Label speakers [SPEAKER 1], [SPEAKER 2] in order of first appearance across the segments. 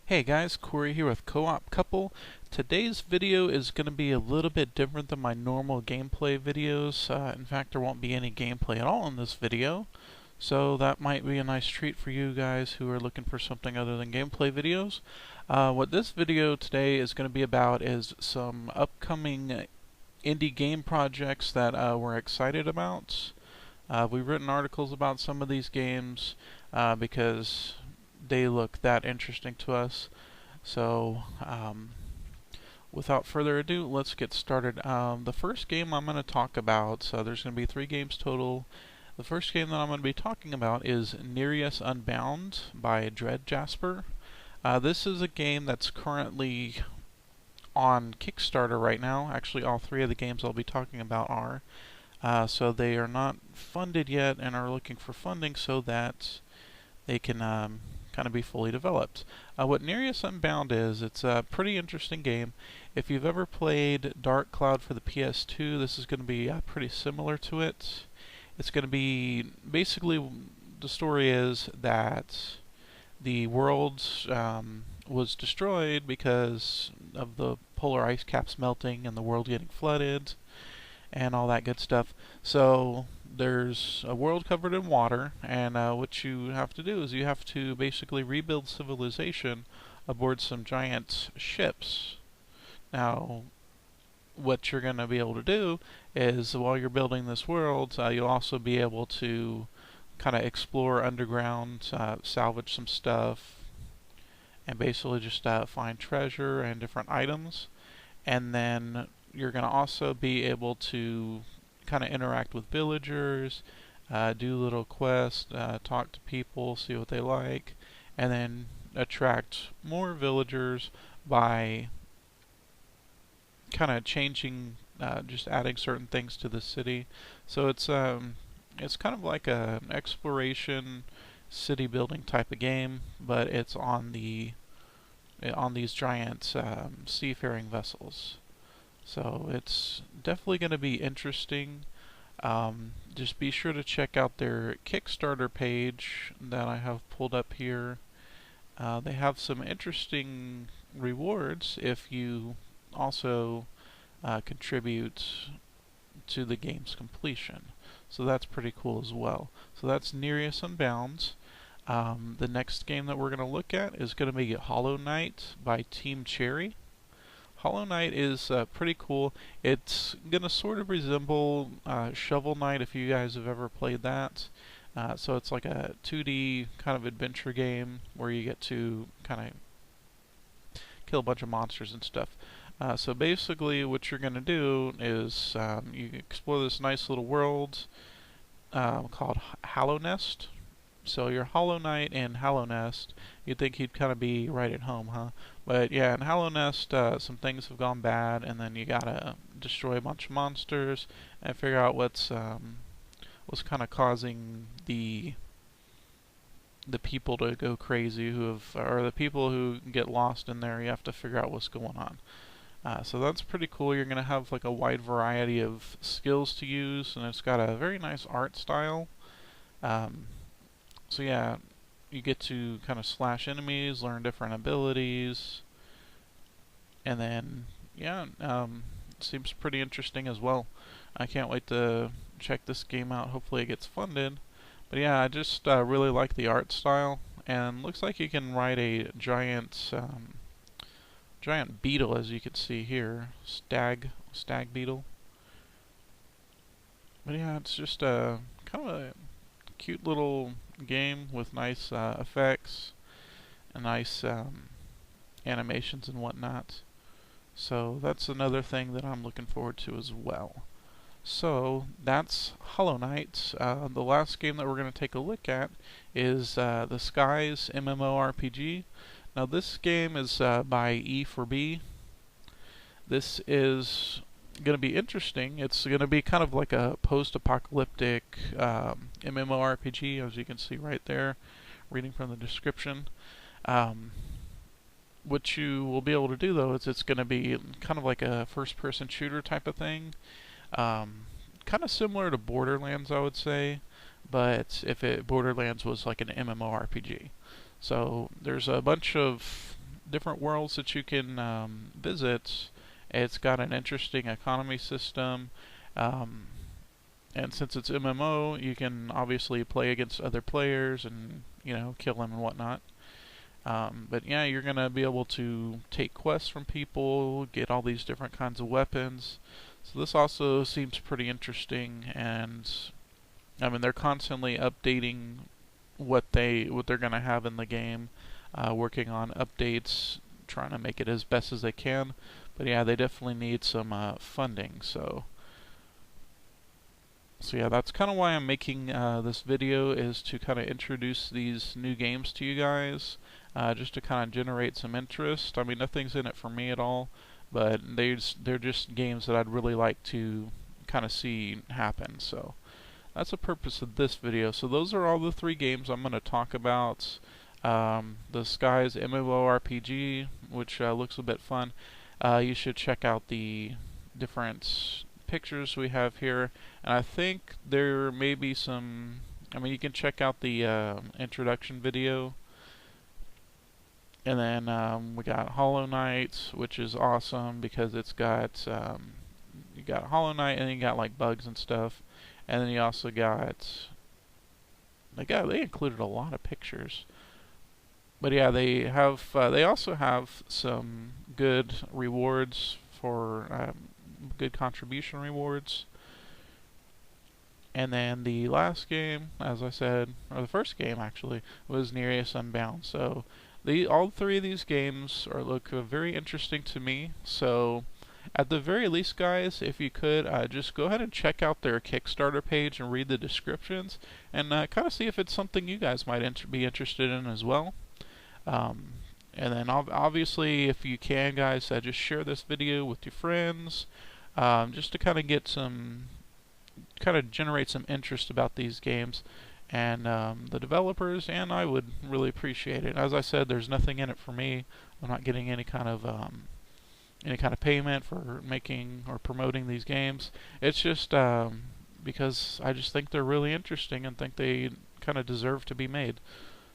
[SPEAKER 1] Hey guys, Cory here with Co-op Couple. Today's video is going to be a little bit different than my normal gameplay videos. In fact, there won't be any gameplay at all in this video. So that might be a nice treat for you guys who are looking for something other than gameplay videos. What this video today is going to be about is some upcoming indie game projects that we're excited about. We've written articles about some of these games because they look that interesting to us. So without further ado, let's get started. The first game I'm going to talk about, so there's going to be 3 games total. The first game that I'm going to be talking about is Nereus Unbound by Dread Jasper. This is a game that's currently on Kickstarter right now. Actually, all 3 of the games I'll be talking about are. So they are not funded yet and are looking for funding so that they can kind of be fully developed. What Nereus Unbound is, it's a pretty interesting game. If you've ever played Dark Cloud for the PS2, this is going to be pretty similar to it. It's going to be, basically, the story is that the world was destroyed because of the polar ice caps melting and the world getting flooded and all that good stuff. So there's a world covered in water, and what you have to do is you have to basically rebuild civilization aboard some giant ships. Now, what you're going to be able to do is, while you're building this world, you'll also be able to kind of explore underground, salvage some stuff, and basically just find treasure and different items. And then you're going to also be able to kind of interact with villagers, do little quests, talk to people, see what they like, and then attract more villagers by kind of changing, just adding certain things to the city. So it's kind of like an exploration, city building type of game, but it's on these giant seafaring vessels. So it's definitely going to be interesting. Just be sure to check out their Kickstarter page that I have pulled up here. They have some interesting rewards if you also contribute to the game's completion. So that's pretty cool as well. So that's Nereus Unbound. The next game that we're going to look at is going to be Hollow Knight by Team Cherry. Hollow Knight is pretty cool. It's going to sort of resemble Shovel Knight if you guys have ever played that. So it's like a 2D kind of adventure game where you get to kind of kill a bunch of monsters and stuff. So basically what you're going to do is you explore this nice little world called Hallow Nest. So you're Hollow Knight in Hallow Nest. You'd think he'd kind of be right at home, huh? But yeah, in Hallow Nest, some things have gone bad, and then you gotta destroy a bunch of monsters and figure out what's kind of causing the people to go crazy, or the people who get lost in there. You have to figure out what's going on. So that's pretty cool. You're gonna have like a wide variety of skills to use, and it's got a very nice art style. So yeah, you get to kind of slash enemies, learn different abilities, and then yeah, it seems pretty interesting as well. I can't wait to check this game out. Hopefully it gets funded. But yeah, I just really like the art style, and looks like you can ride a giant beetle, as you can see here, stag beetle. But yeah, it's just a kind of a cute little game with nice effects and nice animations and whatnot. So that's another thing that I'm looking forward to as well. So that's Hollow Knight. The last game that we're going to take a look at is the Skies MMORPG. Now this game is by E4B. This is going to be interesting. It's going to be kind of like a post-apocalyptic MMORPG, as you can see right there, reading from the description. What you will be able to do, though, is it's going to be kind of like a first-person shooter type of thing. Kind of similar to Borderlands, I would say, but if Borderlands was like an MMORPG. So there's a bunch of different worlds that you can visit. It's got an interesting economy system. Um, and since it's MMO, you can obviously play against other players and, kill them and whatnot. But yeah, you're going to be able to take quests from people, get all these different kinds of weapons. So this also seems pretty interesting, and I mean they're constantly updating what they're going to have in the game, working on updates, trying to make it as best as they can. But yeah, they definitely need some funding. So yeah, that's kind of why I'm making this video, is to kind of introduce these new games to you guys, just to kind of generate some interest. I mean, nothing's in it for me at all, but they're just games that I'd really like to kind of see happen. So that's the purpose of this video. So those are all the 3 games I'm going to talk about. The Skies MMORPG, which looks a bit fun. You should check out the different pictures we have here, and I think there may be some, I mean, you can check out the introduction video. And then we got Hollow Knight, which is awesome because it's got you got Hollow Knight, and then you got like bugs and stuff. And then you also got they included a lot of pictures. But yeah, they also have some good rewards for good contribution rewards. And then the last game, as I said, or the first game actually, was Nereus Unbound. So all 3 of these games look very interesting to me. So at the very least, guys, if you could just go ahead and check out their Kickstarter page and read the descriptions, and kind of see if it's something you guys might be interested in as well. And then obviously, if you can, guys, just share this video with your friends, just to kind of generate some interest about these games and the developers, and I would really appreciate it. As I said, there's nothing in it for me. I'm not getting any kind of payment for making or promoting these games. It's just because I just think they're really interesting and think they kind of deserve to be made.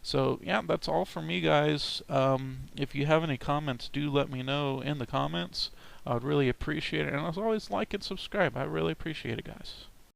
[SPEAKER 1] So yeah, that's all from me, guys. If you have any comments, do let me know in the comments. I would really appreciate it. And as always, like and subscribe. I really appreciate it, guys.